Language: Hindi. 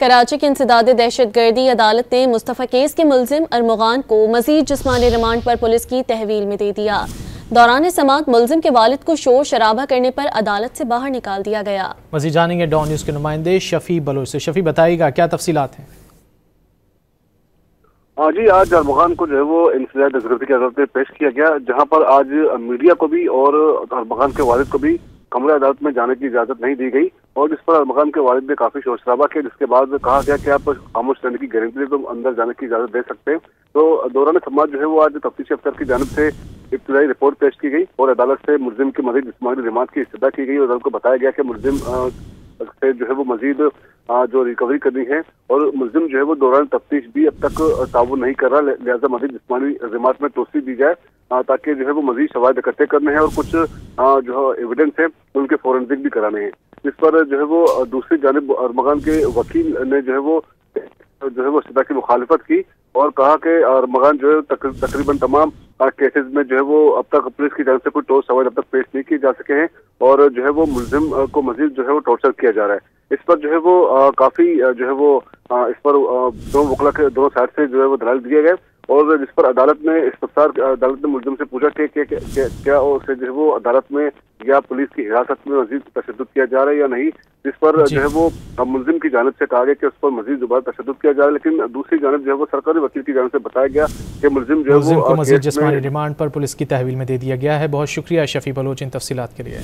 कराची की इंसदाद दहशतगर्दी अदालत ने मुस्तफ़ा केस के मुलजिम अरमगान को मजीद जिस्मानी रिमांड पर पुलिस की तहवील में दे दिया। दौरान समाअत मुलजिम के वालिद को शोर शराबा करने पर अदालत से बाहर निकाल दिया गया। मजीद जानेंगे डॉन न्यूज़ के नुमाइंदे शफी बलोच से। शफी, बताइएगा क्या तफसीलात हैं? जी, आज अरमगान को जो है वो इंसदाद दहशतगर्दी की अदालत में पेश किया गया, जहां पर आज मीडिया को भी और अरमगान के वालिद को भी कमरे अदालत में जाने की इजाजत नहीं दी गई और इस पर अरमगान के वालिद ने काफी शोर शराबा किया, जिसके बाद कहा गया कि आप खामोश रहने की गारंटी दे तो अंदर जाने की इजाजत दे सकते हैं। तो दौरान समाअत जो है वो आज तफ्तीशी अफसर की जानिब से इब्तिदाई रिपोर्ट पेश की गई और अदालत से मुलजिम की मजीद जिस्मानी रिमांड की इस्तदा की गई और अदालत को बताया गया कि मुलजिम से जो है वो मजीद जो रिकवरी करनी है और मुलजिम जो है वो दौरान तफ्तीश भी अब तक ताउन नहीं कर रहा, लिहाजा मजीद जिस्मानी रिमांड में तोसी दी जाए ताकि जो है वो मजीद शवाहिद इकट्ठे करने हैं और कुछ जो एविडेंस है उनके फोरेंसिक भी कराने हैं। इस पर जो है वो दूसरी जानिब अरमगान के वकील ने जो है वो इस्तदा की मुखालिफत की और कहा कि अरमगान जो है तकरीबन तमाम केसेस में जो है वो अब तक पुलिस की जानब से कोई ठोस सवाल अब तक पेश नहीं किए जा सके हैं और जो है वो मुलजिम को मजीद जो है वो टॉर्चर किया जा रहा है। इस पर जो है वो काफी जो है वो इस पर दोनों वकला के दोनों साइड से जो है वो दलाल दिए गए और जिस पर अदालत ने मुलजिम से पूछा कि क्या उसे जो है वो अदालत में या पुलिस की हिरासत में मजीद तशद्दुद किया जा रहा है या नहीं, जिस पर जो है वो मुलजिम की जानिब से कहा गया कि उस पर मजीद दोबारा तशद्दुद किया जा रहा है, लेकिन दूसरी जानिब जो है वो सरकारी वकील की जानिब से बताया गया कि मुलजिम जो है वो मजीद जिस्मानी रिमांड पर पुलिस की तहवील में दे दिया गया है। बहुत शुक्रिया शफी बलोच इन तफसीलात के लिए।